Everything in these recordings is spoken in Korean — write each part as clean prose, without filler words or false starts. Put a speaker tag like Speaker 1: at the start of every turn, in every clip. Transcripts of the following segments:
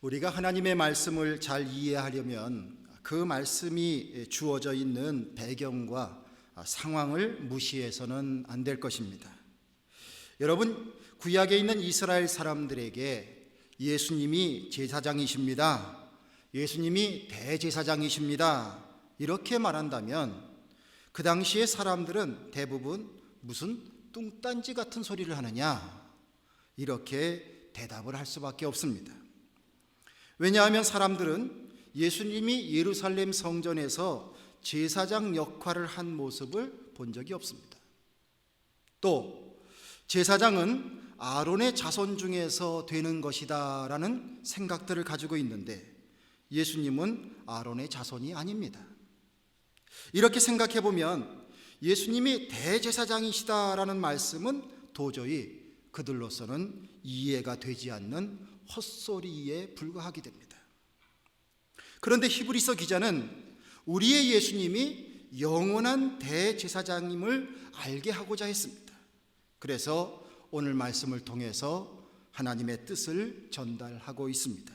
Speaker 1: 우리가 하나님의 말씀을 잘 이해하려면 그 말씀이 주어져 있는 배경과 상황을 무시해서는 안 될 것입니다. 여러분, 구약에 있는 이스라엘 사람들에게 예수님이 제사장이십니다, 예수님이 대제사장이십니다 이렇게 말한다면 그 당시의 사람들은 대부분 무슨 뚱딴지 같은 소리를 하느냐 이렇게 대답을 할 수밖에 없습니다. 왜냐하면 사람들은 예수님이 예루살렘 성전에서 제사장 역할을 한 모습을 본 적이 없습니다. 또 제사장은 아론의 자손 중에서 되는 것이다 라는 생각들을 가지고 있는데 예수님은 아론의 자손이 아닙니다. 이렇게 생각해 보면 예수님이 대제사장이시다라는 말씀은 도저히 그들로서는 이해가 되지 않는 헛소리에 불과하게 됩니다. 그런데 히브리서 기자는 우리의 예수님이 영원한 대제사장임을 알게 하고자 했습니다. 그래서 오늘 말씀을 통해서 하나님의 뜻을 전달하고 있습니다.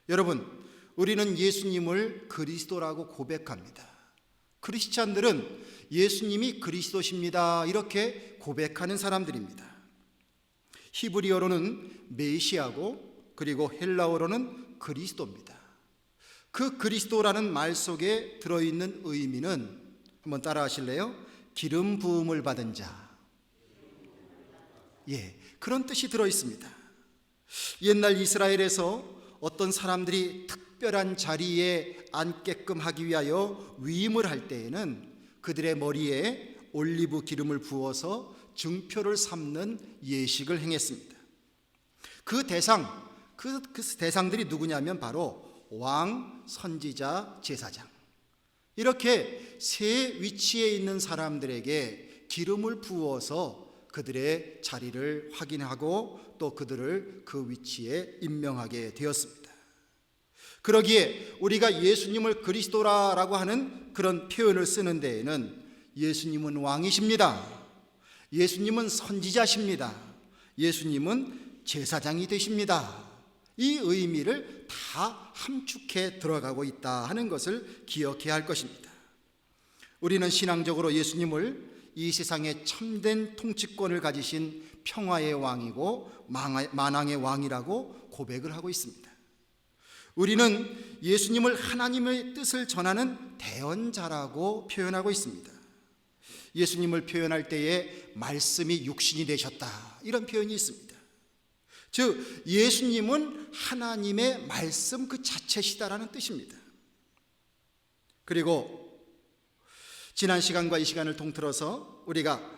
Speaker 1: 여러분, 우리는 예수님을 그리스도라고 고백합니다. 크리스찬들은 예수님이 그리스도십니다 이렇게 고백하는 사람들입니다. 히브리어로는 메시아고 그리고 헬라어로는 그리스도입니다. 그 그리스도라는 말 속에 들어있는 의미는 한번 따라 하실래요? 기름 부음을 받은 자. 그런 뜻이 들어있습니다. 옛날 이스라엘에서 어떤 사람들이 특별한 자리에 앉게끔 하기 위하여 위임을 할 때에는 그들의 머리에 올리브 기름을 부어서 증표를 삼는 예식을 행했습니다. 그 대상들이 누구냐면 바로 왕, 선지자, 제사장, 이렇게 세 위치에 있는 사람들에게 기름을 부어서 그들의 자리를 확인하고 또 그들을 그 위치에 임명하게 되었습니다. 그러기에 우리가 예수님을 그리스도라고 하는 그런 표현을 쓰는 데에는 예수님은 왕이십니다, 예수님은 선지자십니다, 예수님은 제사장이 되십니다, 이 의미를 다 함축해 들어가고 있다 하는 것을 기억해야 할 것입니다. 우리는 신앙적으로 예수님을 이 세상의 참된 통치권을 가지신 평화의 왕이고 만왕의 왕이라고 고백을 하고 있습니다. 우리는 예수님을 하나님의 뜻을 전하는 대언자라고 표현하고 있습니다. 예수님을 표현할 때에 말씀이 육신이 되셨다 이런 표현이 있습니다. 즉 예수님은 하나님의 말씀 그 자체시다라는 뜻입니다. 그리고 지난 시간과 이 시간을 통틀어서 우리가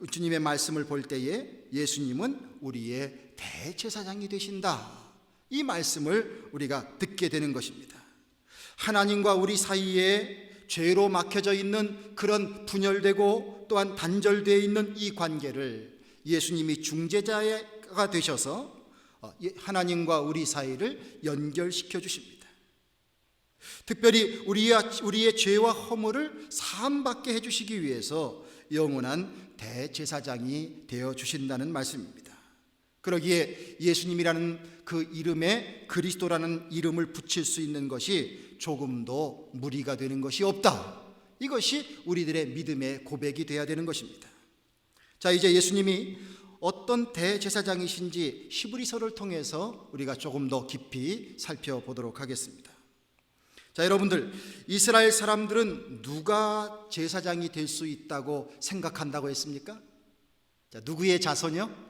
Speaker 1: 주님의 말씀을 볼 때에 예수님은 우리의 대제사장이 되신다 이 말씀을 우리가 듣게 되는 것입니다. 하나님과 우리 사이에 죄로 막혀져 있는 그런 분열되고 또한 단절되어 있는 이 관계를 예수님이 중재자가 되셔서 하나님과 우리 사이를 연결시켜 주십니다. 특별히 우리의 죄와 허물을 사함받게 해주시기 위해서 영원한 대제사장이 되어 주신다는 말씀입니다. 그러기에 예수님이라는 그 이름에 그리스도라는 이름을 붙일 수 있는 것이 조금도 무리가 되는 것이 없다, 이것이 우리들의 믿음의 고백이 되어야 되는 것입니다. 자, 이제 예수님이 어떤 대제사장이신지 히브리서를 통해서 우리가 조금 더 깊이 살펴보도록 하겠습니다. 자, 여러분들, 이스라엘 사람들은 누가 제사장이 될 수 있다고 생각한다고 했습니까? 자, 누구의 자손이요?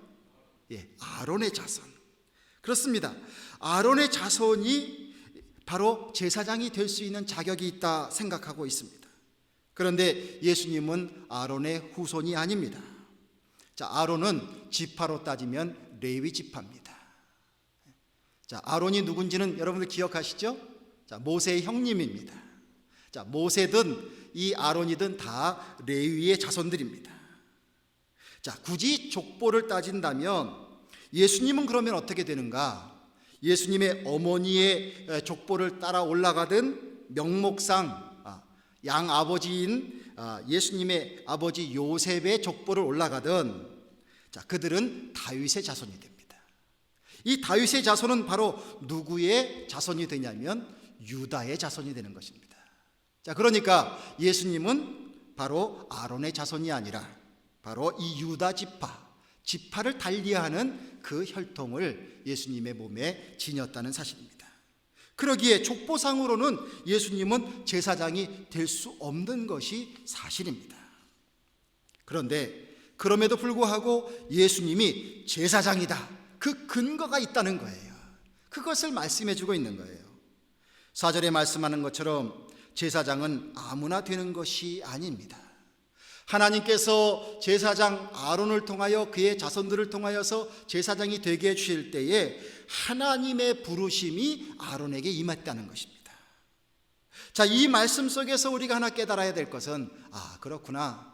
Speaker 1: 아론의 자손. 그렇습니다. 아론의 자손이 바로 제사장이 될 수 있는 자격이 있다 생각하고 있습니다. 그런데 예수님은 아론의 후손이 아닙니다. 자, 아론은 지파로 따지면 레위 지파입니다. 자, 아론이 누군지는 여러분들 기억하시죠? 자, 모세의 형님입니다. 자, 모세든 이 아론이든 다 레위의 자손들입니다. 자, 굳이 족보를 따진다면 예수님은 그러면 어떻게 되는가? 예수님의 어머니의 족보를 따라 올라가든 명목상 양 아버지인 예수님의 아버지 요셉의 족보를 올라가든 자, 그들은 다윗의 자손이 됩니다. 이 다윗의 자손은 바로 누구의 자손이 되냐면 유다의 자손이 되는 것입니다. 자, 그러니까 예수님은 바로 아론의 자손이 아니라 바로 이 유다 지파를 달리하는 그 혈통을 예수님의 몸에 지녔다는 사실입니다. 그러기에 족보상으로는 예수님은 제사장이 될 수 없는 것이 사실입니다. 그런데 그럼에도 불구하고 예수님이 제사장이다, 그 근거가 있다는 거예요. 그것을 말씀해 주고 있는 거예요. 4절에 말씀하는 것처럼 제사장은 아무나 되는 것이 아닙니다. 하나님께서 제사장 아론을 통하여 그의 자손들을 통하여서 제사장이 되게 해주실 때에 하나님의 부르심이 아론에게 임했다는 것입니다. 자, 이 말씀 속에서 우리가 하나 깨달아야 될 것은, 그렇구나,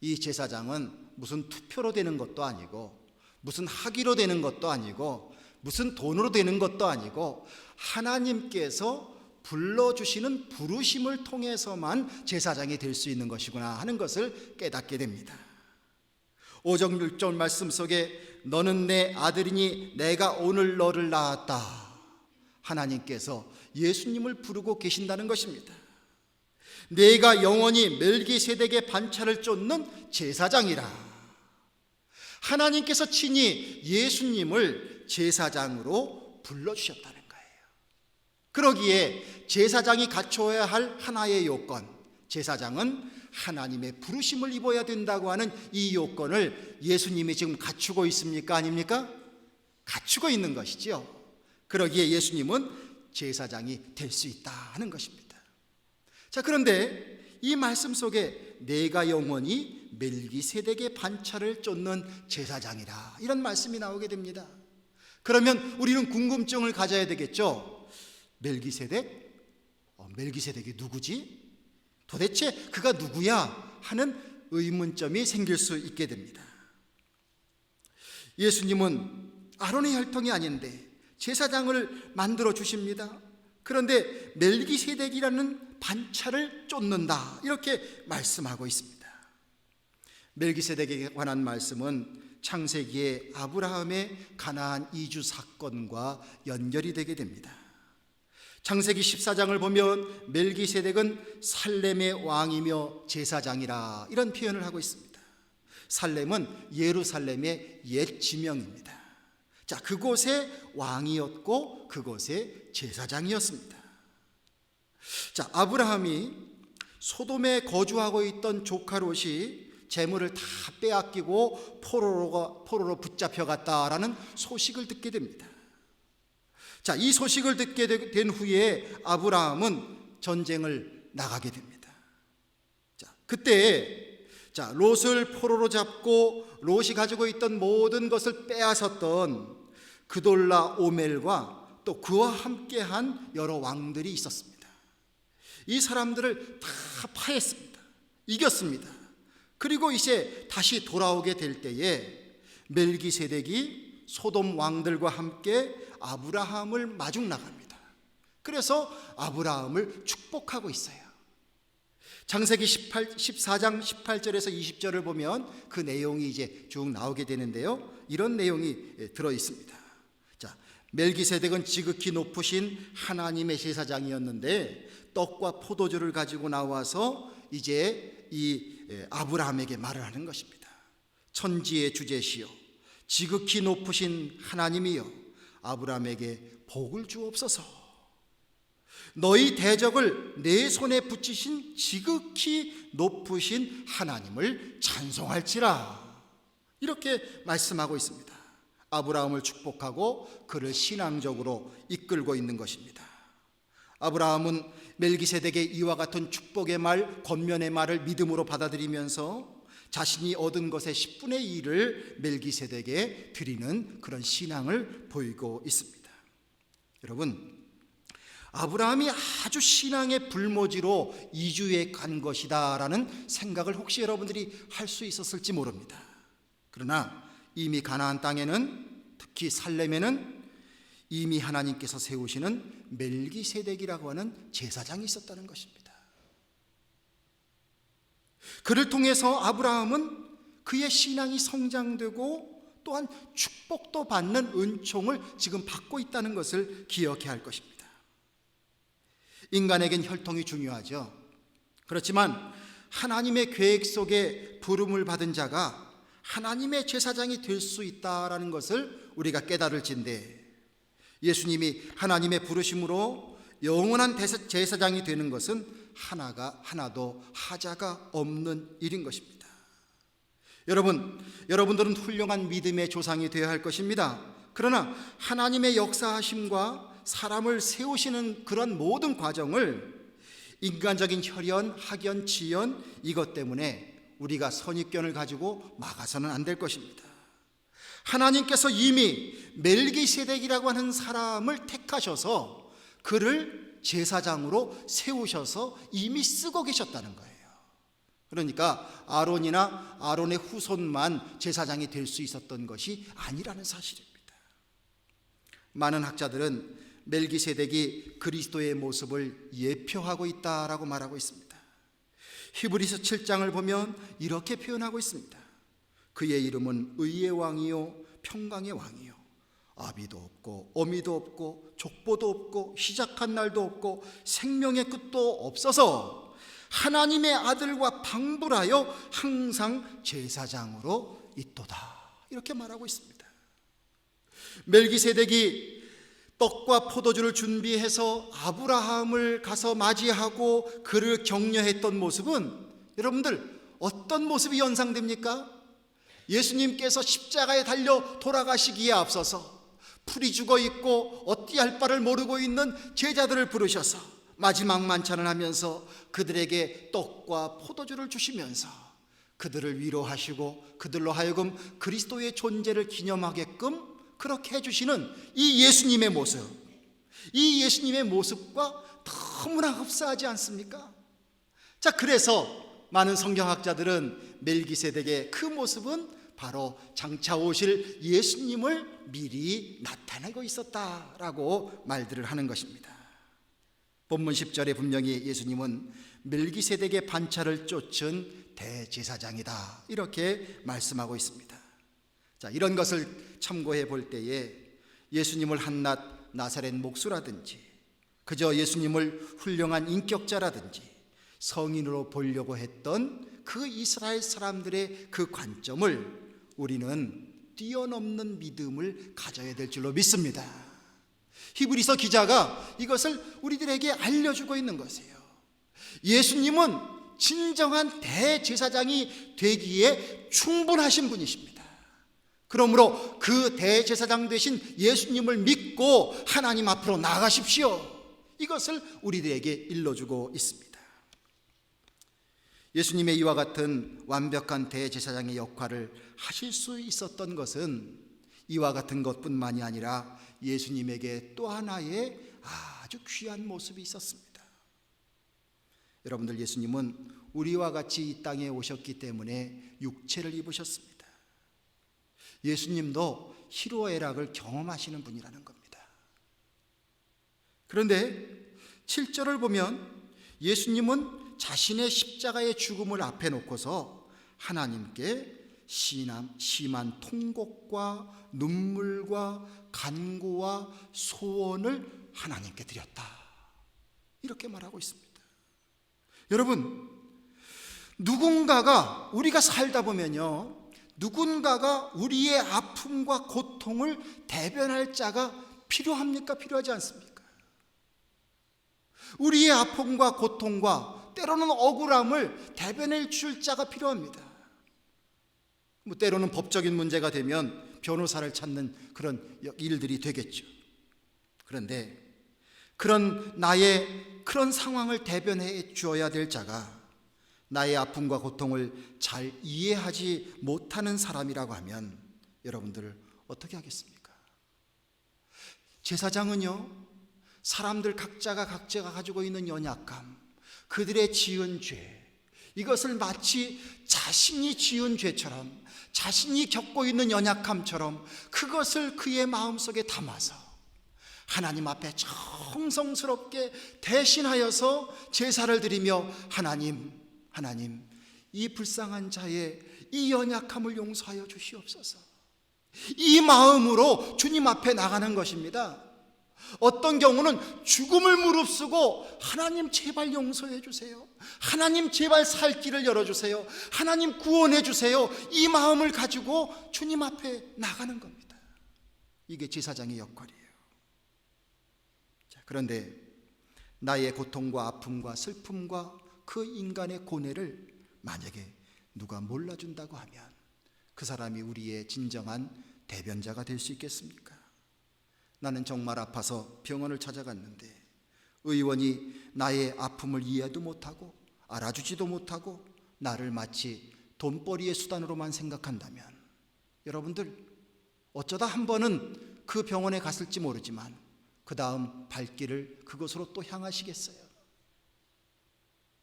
Speaker 1: 이 제사장은 무슨 투표로 되는 것도 아니고 무슨 학위로 되는 것도 아니고 무슨 돈으로 되는 것도 아니고 하나님께서 불러주시는 부르심을 통해서만 제사장이 될 수 있는 것이구나 하는 것을 깨닫게 됩니다. 5절 6절 말씀 속에 너는 내 아들이니 내가 오늘 너를 낳았다, 하나님께서 예수님을 부르고 계신다는 것입니다. 내가 영원히 멜기세덱의 반차를 쫓는 제사장이라, 하나님께서 친히 예수님을 제사장으로 불러주셨다는 거예요. 그러기에 제사장이 갖춰야 할 하나의 요건, 제사장은 하나님의 부르심을 입어야 된다고 하는 이 요건을 예수님이 지금 갖추고 있습니까? 아닙니까? 갖추고 있는 것이죠. 그러기에 예수님은 제사장이 될 수 있다 하는 것입니다. 자, 그런데 이 말씀 속에 내가 영원히 멜기세덱의 반차를 쫓는 제사장이라, 이런 말씀이 나오게 됩니다. 그러면 우리는 궁금증을 가져야 되겠죠. 멜기세덱이 누구지? 도대체 그가 누구야? 하는 의문점이 생길 수 있게 됩니다. 예수님은 아론의 혈통이 아닌데 제사장을 만들어 주십니다. 그런데 멜기세덱이라는 반차를 쫓는다, 이렇게 말씀하고 있습니다. 멜기세덱에 관한 말씀은 창세기의 아브라함의 가나안 이주 사건과 연결이 되게 됩니다. 창세기 14장을 보면 멜기세덱은 살렘의 왕이며 제사장이라, 이런 표현을 하고 있습니다. 살렘은 예루살렘의 옛 지명입니다. 자, 그곳의 왕이었고 그곳의 제사장이었습니다. 자, 아브라함이 소돔에 거주하고 있던 조카 롯이 재물을 다 빼앗기고 포로로 붙잡혀갔다라는 소식을 듣게 됩니다. 자, 이 소식을 듣게 된 후에 아브라함은 전쟁을 나가게 됩니다. 자, 그때 롯을 포로로 잡고 롯이 가지고 있던 모든 것을 빼앗았던 그돌라 오멜과 또 그와 함께한 여러 왕들이 있었습니다. 이 사람들을 다 파했습니다. 이겼습니다. 그리고 이제 다시 돌아오게 될 때에 멜기세덱이 소돔 왕들과 함께 아브라함을 마중 나갑니다. 그래서 아브라함을 축복하고 있어요. 창세기 14장 18절에서 20절을 보면 그 내용이 이제 쭉 나오게 되는데요, 이런 내용이 들어 있습니다. 자, 멜기세덱은 지극히 높으신 하나님의 제사장이었는데 떡과 포도주를 가지고 나와서 이제 이 아브라함에게 말을 하는 것입니다. 천지의 주제시여 지극히 높으신 하나님이여 아브라함에게 복을 주옵소서. 너희 대적을 내 손에 붙이신 지극히 높으신 하나님을 찬송할지라, 이렇게 말씀하고 있습니다. 아브라함을 축복하고 그를 신앙적으로 이끌고 있는 것입니다. 아브라함은 멜기세덱의 이와 같은 축복의 말, 권면의 말을 믿음으로 받아들이면서 자신이 얻은 것의 10분의 1을 멜기세덱에 드리는 그런 신앙을 보이고 있습니다. 여러분, 아브라함이 아주 신앙의 불모지로 이주해 간 것이다라는 생각을 혹시 여러분들이 할 수 있었을지 모릅니다. 그러나 이미 가나안 땅에는, 특히 살렘에는 이미 하나님께서 세우시는 멜기세덱이라고 하는 제사장이 있었다는 것입니다. 그를 통해서 아브라함은 그의 신앙이 성장되고 또한 축복도 받는 은총을 지금 받고 있다는 것을 기억해야 할 것입니다. 인간에겐 혈통이 중요하죠. 그렇지만 하나님의 계획 속에 부름을 받은 자가 하나님의 제사장이 될 수 있다라는 것을 우리가 깨달을진데, 예수님이 하나님의 부르심으로 영원한 제사장이 되는 것은 하나도 하자가 없는 일인 것입니다. 여러분들은 훌륭한 믿음의 조상이 되어야 할 것입니다. 그러나 하나님의 역사하심과 사람을 세우시는 그런 모든 과정을 인간적인 혈연, 학연, 지연 이것 때문에 우리가 선입견을 가지고 막아서는 안 될 것입니다. 하나님께서 이미 멜기세덱이라고 하는 사람을 택하셔서 그를 제사장으로 세우셔서 이미 쓰고 계셨다는 거예요. 그러니까 아론이나 아론의 후손만 제사장이 될 수 있었던 것이 아니라는 사실입니다. 많은 학자들은 멜기세덱이 그리스도의 모습을 예표하고 있다라고 말하고 있습니다. 히브리서 7장을 보면 이렇게 표현하고 있습니다. 그의 이름은 의의 왕이요 평강의 왕이요 아비도 없고 어미도 없고 족보도 없고 시작한 날도 없고 생명의 끝도 없어서 하나님의 아들과 방불하여 항상 제사장으로 있도다, 이렇게 말하고 있습니다. 멜기세덱이 떡과 포도주를 준비해서 아브라함을 가서 맞이하고 그를 격려했던 모습은 여러분들 어떤 모습이 연상됩니까? 예수님께서 십자가에 달려 돌아가시기에 앞서서 풀이 죽어 있고 어찌할 바를 모르고 있는 제자들을 부르셔서 마지막 만찬을 하면서 그들에게 떡과 포도주를 주시면서 그들을 위로하시고 그들로 하여금 그리스도의 존재를 기념하게끔 그렇게 해주시는 이 예수님의 모습, 이 예수님의 모습과 너무나 흡사하지 않습니까? 자, 그래서 많은 성경학자들은 멜기세덱의 그 모습은 바로 장차 오실 예수님을 미리 나타내고 있었다라고 말들을 하는 것입니다. 본문 10절에 분명히 예수님은 멜기세덱의 반차를 쫓은 대제사장이다, 이렇게 말씀하고 있습니다. 자, 이런 것을 참고해 볼 때에 예수님을 한낱 나사렛 목수라든지 그저 예수님을 훌륭한 인격자라든지 성인으로 보려고 했던 그 이스라엘 사람들의 그 관점을 우리는 뛰어넘는 믿음을 가져야 될 줄로 믿습니다. 히브리서 기자가 이것을 우리들에게 알려주고 있는 것이에요. 예수님은 진정한 대제사장이 되기에 충분하신 분이십니다. 그러므로 그 대제사장 되신 예수님을 믿고 하나님 앞으로 나아가십시오. 이것을 우리들에게 일러주고 있습니다. 예수님의 이와 같은 완벽한 대제사장의 역할을 하실 수 있었던 것은 이와 같은 것뿐만이 아니라 예수님에게 또 하나의 아주 귀한 모습이 있었습니다. 여러분들, 예수님은 우리와 같이 이 땅에 오셨기 때문에 육체를 입으셨습니다. 예수님도 희로애락을 경험하시는 분이라는 겁니다. 그런데 7절을 보면 예수님은 자신의 십자가의 죽음을 앞에 놓고서 하나님께 심한 통곡과 눈물과 간구와 소원을 하나님께 드렸다, 이렇게 말하고 있습니다. 여러분, 누군가가 우리가 살다 보면요, 누군가가 우리의 아픔과 고통을 대변할 자가 필요합니까? 필요하지 않습니까? 우리의 아픔과 고통과 때로는 억울함을 대변해 줄 자가 필요합니다. 때로는 법적인 문제가 되면 변호사를 찾는 그런 일들이 되겠죠. 그런데 나의 그런 상황을 대변해 주어야 될 자가 나의 아픔과 고통을 잘 이해하지 못하는 사람이라고 하면 여러분들 어떻게 하겠습니까? 제사장은요, 사람들 각자가 가지고 있는 연약함, 그들의 지은 죄, 이것을 마치 자신이 지은 죄처럼, 자신이 겪고 있는 연약함처럼 그것을 그의 마음속에 담아서 하나님 앞에 정성스럽게 대신하여서 제사를 드리며 하나님, 이 불쌍한 자의 이 연약함을 용서하여 주시옵소서. 이 마음으로 주님 앞에 나가는 것입니다. 어떤 경우는 죽음을 무릅쓰고 하나님 제발 용서해 주세요, 하나님 제발 살 길을 열어주세요, 하나님 구원해 주세요, 이 마음을 가지고 주님 앞에 나가는 겁니다. 이게 제사장의 역할이에요. 자, 그런데 나의 고통과 아픔과 슬픔과 그 인간의 고뇌를 만약에 누가 몰라준다고 하면 그 사람이 우리의 진정한 대변자가 될 수 있겠습니까? 나는 정말 아파서 병원을 찾아갔는데 의원이 나의 아픔을 이해도 못하고 알아주지도 못하고 나를 마치 돈벌이의 수단으로만 생각한다면, 여러분들 어쩌다 한 번은 그 병원에 갔을지 모르지만 그 다음 발길을 그곳으로 또 향하시겠어요?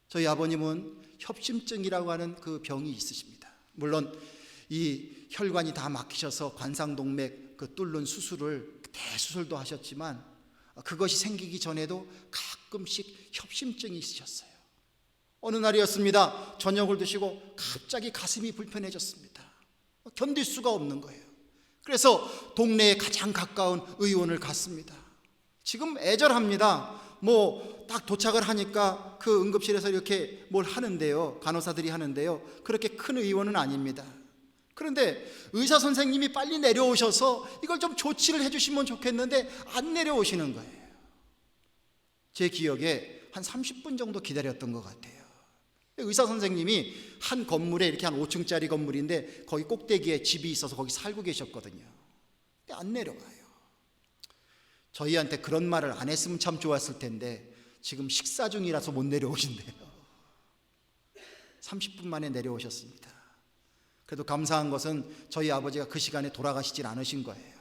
Speaker 1: 저희 아버님은 협심증이라고 하는 그 병이 있으십니다. 물론 이 혈관이 다 막히셔서 관상동맥 그 뚫는 수술을 대수술도 하셨지만 그것이 생기기 전에도 가끔씩 협심증이 있으셨어요. 어느 날이었습니다. 저녁을 드시고 갑자기 가슴이 불편해졌습니다. 견딜 수가 없는 거예요. 그래서 동네에 가장 가까운 의원을 갔습니다. 지금 애절합니다. 딱 도착을 하니까 그 응급실에서 이렇게 뭘 하는데요, 간호사들이 하는데요, 그렇게 큰 의원은 아닙니다. 그런데 의사 선생님이 빨리 내려오셔서 이걸 좀 조치를 해주시면 좋겠는데 안 내려오시는 거예요. 제 기억에 한 30분 정도 기다렸던 것 같아요. 의사 선생님이 한 건물에 이렇게 한 5층짜리 건물인데 거기 꼭대기에 집이 있어서 거기 살고 계셨거든요. 근데 안 내려와요. 저희한테 그런 말을 안 했으면 참 좋았을 텐데 지금 식사 중이라서 못 내려오신대요. 30분 만에 내려오셨습니다. 그래도 감사한 것은 저희 아버지가 그 시간에 돌아가시질 않으신 거예요.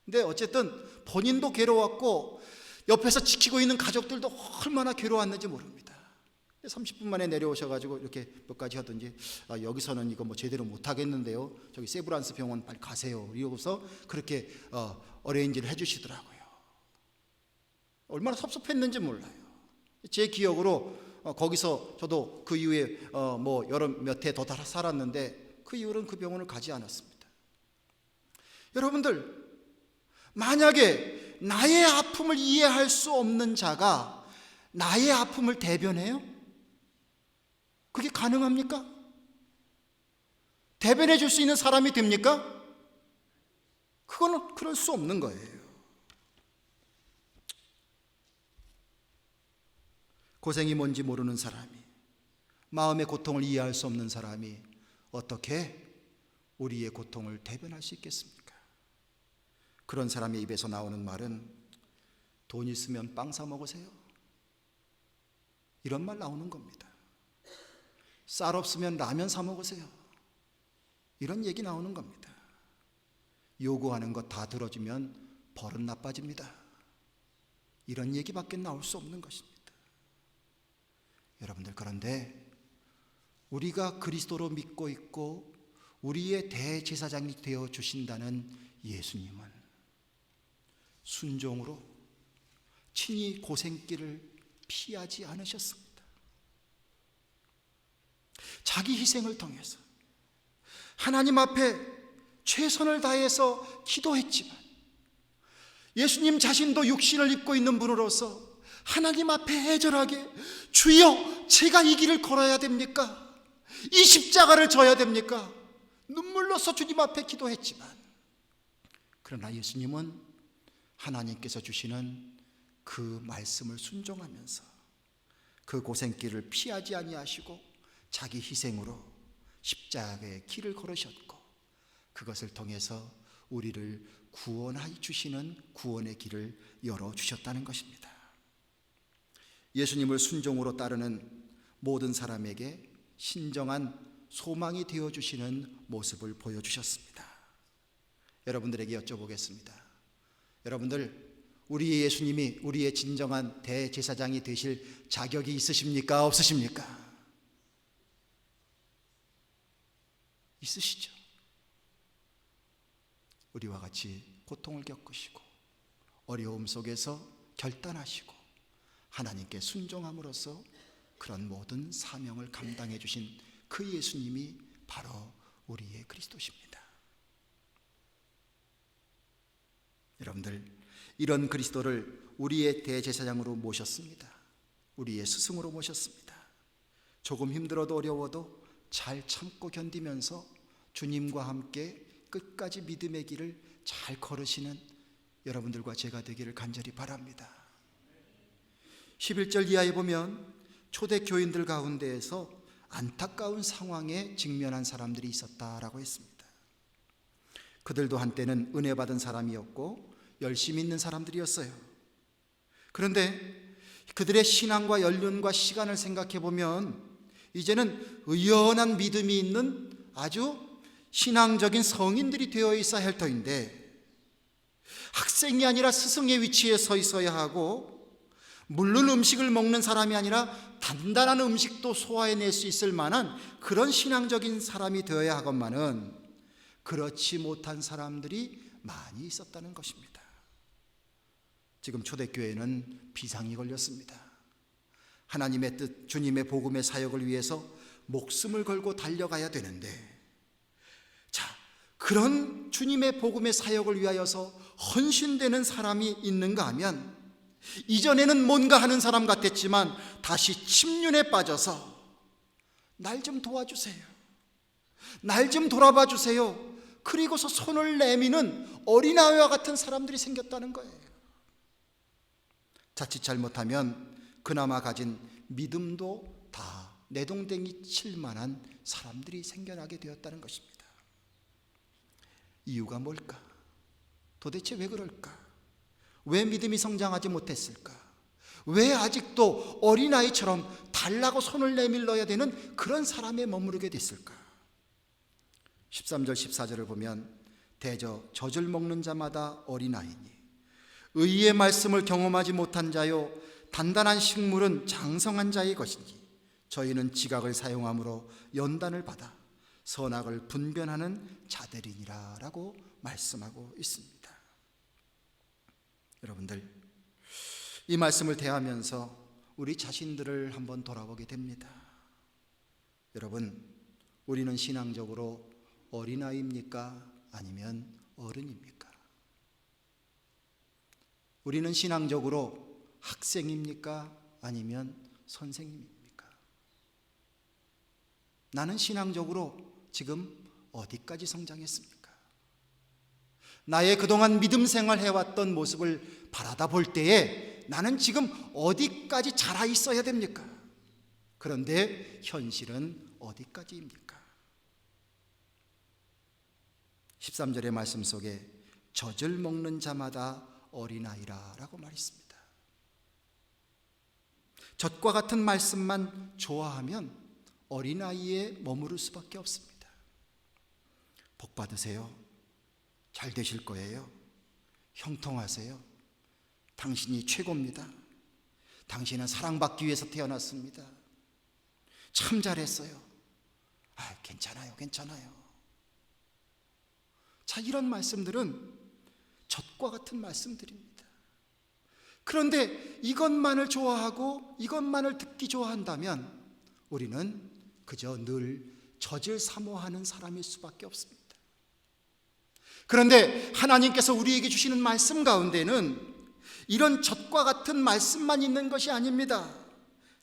Speaker 1: 근데 어쨌든 본인도 괴로웠고 옆에서 지키고 있는 가족들도 얼마나 괴로웠는지 모릅니다. 30분 만에 내려오셔가지고 이렇게 몇 가지 하든지 여기서는 이거 제대로 못하겠는데요, 저기 세브란스 병원 빨리 가세요, 이러고서 그렇게 어레인지를 해주시더라고요. 얼마나 섭섭했는지 몰라요. 제 기억으로 거기서 저도 그 이후에 여러 몇 해 더 살았는데 그 이후로는 그 병원을 가지 않았습니다. 여러분들, 만약에 나의 아픔을 이해할 수 없는 자가 나의 아픔을 대변해요? 그게 가능합니까? 대변해 줄 수 있는 사람이 됩니까? 그거는 그럴 수 없는 거예요. 고생이 뭔지 모르는 사람이, 마음의 고통을 이해할 수 없는 사람이 어떻게 우리의 고통을 대변할 수 있겠습니까? 그런 사람의 입에서 나오는 말은 돈 있으면 빵 사 먹으세요, 이런 말 나오는 겁니다. 쌀 없으면 라면 사 먹으세요, 이런 얘기 나오는 겁니다. 요구하는 거 다 들어주면 벌은 나빠집니다, 이런 얘기밖에 나올 수 없는 것입니다. 여러분들, 그런데 우리가 그리스도로 믿고 있고 우리의 대제사장이 되어 주신다는 예수님은 순종으로 친히 고생길을 피하지 않으셨습니다. 자기 희생을 통해서 하나님 앞에 최선을 다해서 기도했지만 예수님 자신도 육신을 입고 있는 분으로서 하나님 앞에 애절하게, 주여 제가 이 길을 걸어야 됩니까? 이 십자가를 져야 됩니까? 눈물로써 주님 앞에 기도했지만, 그러나 예수님은 하나님께서 주시는 그 말씀을 순종하면서 그 고생길을 피하지 아니하시고 자기 희생으로 십자가의 길을 걸으셨고, 그것을 통해서 우리를 구원하여 주시는 구원의 길을 열어주셨다는 것입니다. 예수님을 순종으로 따르는 모든 사람에게 신정한 소망이 되어주시는 모습을 보여주셨습니다. 여러분들에게 여쭤보겠습니다. 여러분들, 우리 예수님이 우리의 진정한 대제사장이 되실 자격이 있으십니까? 없으십니까? 있으시죠? 우리와 같이 고통을 겪으시고 어려움 속에서 결단하시고 하나님께 순종함으로써 그런 모든 사명을 감당해 주신 그 예수님이 바로 우리의 그리스도십니다. 여러분들, 이런 그리스도를 우리의 대제사장으로 모셨습니다. 우리의 스승으로 모셨습니다. 조금 힘들어도 어려워도 잘 참고 견디면서 주님과 함께 끝까지 믿음의 길을 잘 걸으시는 여러분들과 제가 되기를 간절히 바랍니다. 11절 이하에 보면 초대 교인들 가운데에서 안타까운 상황에 직면한 사람들이 있었다라고 했습니다. 그들도 한때는 은혜 받은 사람이었고 열심히 있는 사람들이었어요. 그런데 그들의 신앙과 연륜과 시간을 생각해 보면 이제는 의연한 믿음이 있는 아주 신앙적인 성인들이 되어 있어야 할 터인데, 학생이 아니라 스승의 위치에 서 있어야 하고, 물론 음식을 먹는 사람이 아니라 단단한 음식도 소화해낼 수 있을 만한 그런 신앙적인 사람이 되어야 하건만은 그렇지 못한 사람들이 많이 있었다는 것입니다. 지금 초대교회는 비상이 걸렸습니다. 하나님의 뜻, 주님의 복음의 사역을 위해서 목숨을 걸고 달려가야 되는데, 자, 그런 주님의 복음의 사역을 위하여서 헌신되는 사람이 있는가 하면, 이전에는 뭔가 하는 사람 같았지만 다시 침륜에 빠져서 날 좀 도와주세요, 날 좀 돌아봐 주세요, 그리고서 손을 내미는 어린아이와 같은 사람들이 생겼다는 거예요. 자칫 잘못하면 그나마 가진 믿음도 다 내동댕이 칠 만한 사람들이 생겨나게 되었다는 것입니다. 이유가 뭘까? 도대체 왜 그럴까? 왜 믿음이 성장하지 못했을까? 왜 아직도 어린아이처럼 달라고 손을 내밀어야 되는 그런 사람에 머무르게 됐을까? 13절 14절을 보면 대저 젖을 먹는 자마다 어린아이니 의의 말씀을 경험하지 못한 자요 단단한 식물은 장성한 자의 것이니 저희는 지각을 사용함으로 연단을 받아 선악을 분별하는 자들이니라 라고 말씀하고 있습니다. 여러분들, 이 말씀을 대하면서 우리 자신들을 한번 돌아보게 됩니다. 여러분, 우리는 신앙적으로 어린아이입니까? 아니면 어른입니까? 우리는 신앙적으로 학생입니까? 아니면 선생님입니까? 나는 신앙적으로 지금 어디까지 성장했습니까? 나의 그동안 믿음 생활 해왔던 모습을 바라다 볼 때에 나는 지금 어디까지 자라 있어야 됩니까? 그런데 현실은 어디까지입니까? 13절의 말씀 속에 젖을 먹는 자마다 어린아이라 라고 말했습니다. 젖과 같은 말씀만 좋아하면 어린아이에 머무를 수밖에 없습니다. 복 받으세요. 잘 되실 거예요. 형통하세요. 당신이 최고입니다. 당신은 사랑받기 위해서 태어났습니다. 참 잘했어요. 괜찮아요, 괜찮아요. 자, 이런 말씀들은 젖과 같은 말씀들입니다. 그런데 이것만을 좋아하고 이것만을 듣기 좋아한다면 우리는 그저 늘 젖을 사모하는 사람일 수밖에 없습니다. 그런데 하나님께서 우리에게 주시는 말씀 가운데는 이런 젖과 같은 말씀만 있는 것이 아닙니다.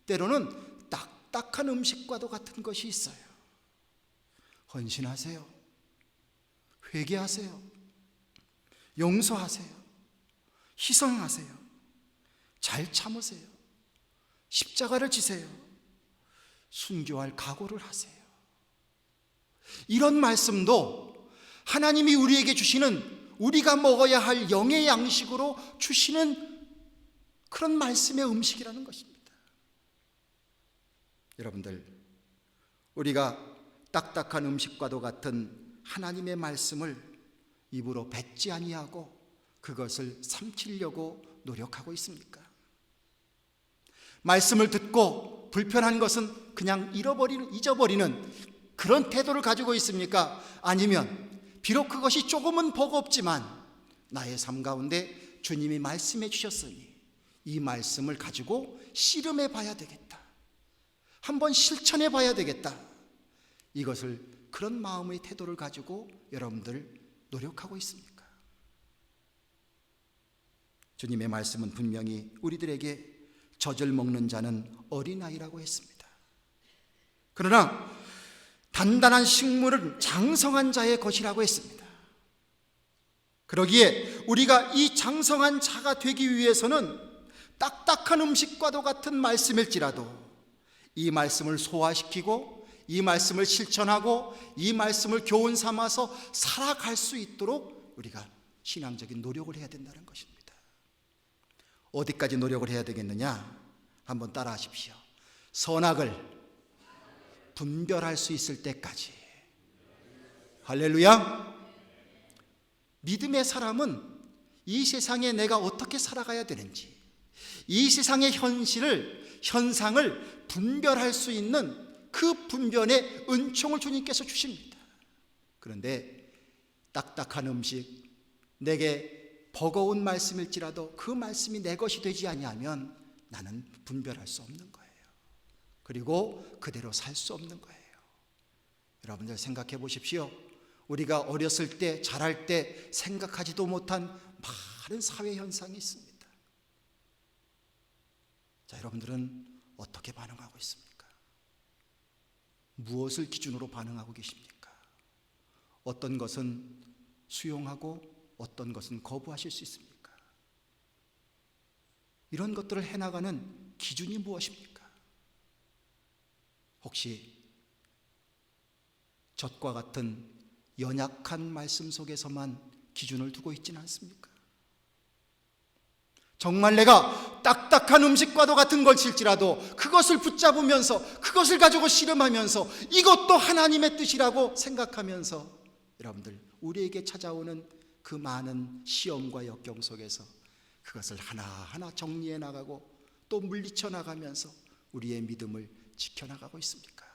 Speaker 1: 때로는 딱딱한 음식과도 같은 것이 있어요. 헌신하세요. 회개하세요. 용서하세요. 희생하세요. 잘 참으세요. 십자가를 지세요. 순교할 각오를 하세요. 이런 말씀도 하나님이 우리에게 주시는, 우리가 먹어야 할 영의 양식으로 주시는 그런 말씀의 음식이라는 것입니다. 여러분들, 우리가 딱딱한 음식과도 같은 하나님의 말씀을 입으로 뱉지 아니하고 그것을 삼키려고 노력하고 있습니까? 말씀을 듣고 불편한 것은 그냥 잊어버리는 그런 태도를 가지고 있습니까? 아니면 비록 그것이 조금은 버겁지만 나의 삶 가운데 주님이 말씀해 주셨으니 이 말씀을 가지고 씨름해 봐야 되겠다, 한번 실천해 봐야 되겠다, 이것을 그런 마음의 태도를 가지고 여러분들 노력하고 있습니까? 주님의 말씀은 분명히 우리들에게 젖을 먹는 자는 어린아이라고 했습니다. 그러나 단단한 식물은 장성한 자의 것이라고 했습니다. 그러기에 우리가 이 장성한 자가 되기 위해서는 딱딱한 음식과도 같은 말씀일지라도 이 말씀을 소화시키고 이 말씀을 실천하고 이 말씀을 교훈 삼아서 살아갈 수 있도록 우리가 신앙적인 노력을 해야 된다는 것입니다. 어디까지 노력을 해야 되겠느냐? 한번 따라 하십시오. 선악을 분별할 수 있을 때까지. 할렐루야. 믿음의 사람은 이 세상에 내가 어떻게 살아가야 되는지, 이 세상의 현상을 분별할 수 있는 그 분별의 은총을 주님께서 주십니다. 그런데 딱딱한 음식, 내게 버거운 말씀일지라도 그 말씀이 내 것이 되지 아니하면 나는 분별할 수 없는 거예요. 그리고 그대로 살 수 없는 거예요. 여러분들 생각해 보십시오. 우리가 어렸을 때, 자랄 때 생각하지도 못한 많은 사회 현상이 있습니다. 자, 여러분들은 어떻게 반응하고 있습니까? 무엇을 기준으로 반응하고 계십니까? 어떤 것은 수용하고 어떤 것은 거부하실 수 있습니까? 이런 것들을 해나가는 기준이 무엇입니까? 혹시 젖과 같은 연약한 말씀 속에서만 기준을 두고 있지는 않습니까? 정말 내가 딱딱한 음식과도 같은 것일지라도 그것을 붙잡으면서 그것을 가지고 씨름하면서 이것도 하나님의 뜻이라고 생각하면서 여러분들 우리에게 찾아오는 그 많은 시험과 역경 속에서 그것을 하나하나 정리해 나가고 또 물리쳐 나가면서 우리의 믿음을 지켜나가고 있습니까?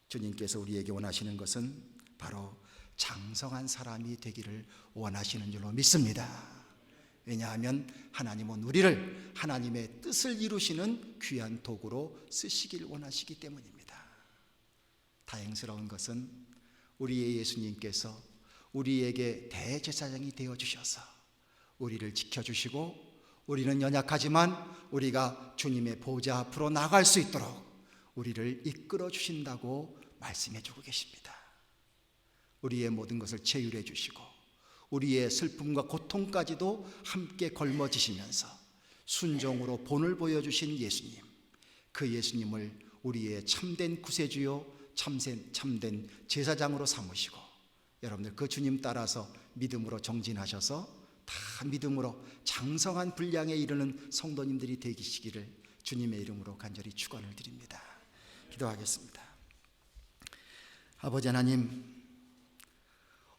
Speaker 1: 주님께서 우리에게 원하시는 것은 바로 장성한 사람이 되기를 원하시는 줄로 믿습니다. 왜냐하면 하나님은 우리를 하나님의 뜻을 이루시는 귀한 도구로 쓰시길 원하시기 때문입니다. 다행스러운 것은 우리의 예수님께서 우리에게 대제사장이 되어주셔서 우리를 지켜주시고 우리는 연약하지만 우리가 주님의 보좌 앞으로 나갈 수 있도록 우리를 이끌어 주신다고 말씀해 주고 계십니다. 우리의 모든 것을 체휼해 주시고 우리의 슬픔과 고통까지도 함께 걸머지시면서 순종으로 본을 보여주신 예수님, 그 예수님을 우리의 참된 구세주요 참된 제사장으로 삼으시고 여러분들 그 주님 따라서 믿음으로 정진하셔서 다 믿음으로 장성한 분량에 이르는 성도님들이 되시기를 주님의 이름으로 간절히 축원을 드립니다. 기도하겠습니다. 아버지 하나님,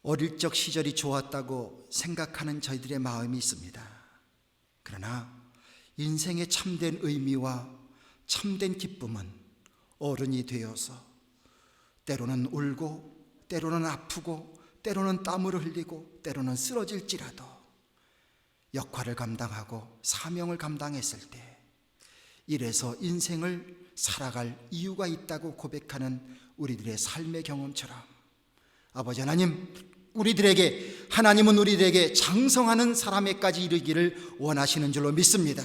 Speaker 1: 어릴 적 시절이 좋았다고 생각하는 저희들의 마음이 있습니다. 그러나 인생의 참된 의미와 참된 기쁨은 어른이 되어서 때로는 울고 때로는 아프고 때로는 땀을 흘리고 때로는 쓰러질지라도 역할을 감당하고 사명을 감당했을 때 이래서 인생을 살아갈 이유가 있다고 고백하는 우리들의 삶의 경험처럼 아버지 하나님, 하나님은 우리들에게 장성하는 사람에까지 이르기를 원하시는 줄로 믿습니다.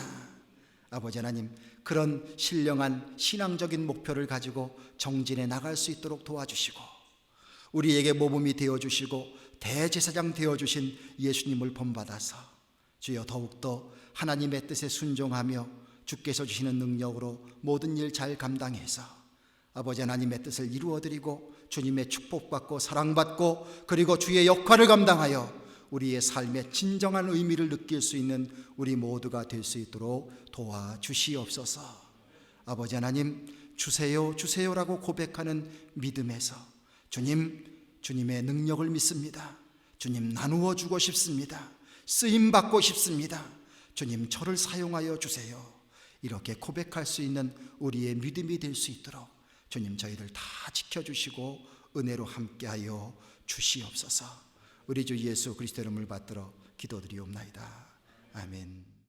Speaker 1: 아버지 하나님, 그런 신령한 신앙적인 목표를 가지고 정진해 나갈 수 있도록 도와주시고 우리에게 모범이 되어주시고 대제사장 되어주신 예수님을 본받아서 주여 더욱더 하나님의 뜻에 순종하며 주께서 주시는 능력으로 모든 일 잘 감당해서 아버지 하나님의 뜻을 이루어드리고 주님의 축복받고 사랑받고 그리고 주의 역할을 감당하여 우리의 삶의 진정한 의미를 느낄 수 있는 우리 모두가 될 수 있도록 도와주시옵소서. 아버지 하나님, 주세요 주세요라고 고백하는 믿음에서 주님의 능력을 믿습니다. 주님 나누어 주고 싶습니다. 쓰임받고 싶습니다. 주님 저를 사용하여 주세요. 이렇게 고백할 수 있는 우리의 믿음이 될 수 있도록 주님 저희를 다 지켜주시고 은혜로 함께하여 주시옵소서. 우리 주 예수 그리스도 이름을 받들어 기도드리옵나이다. 아멘.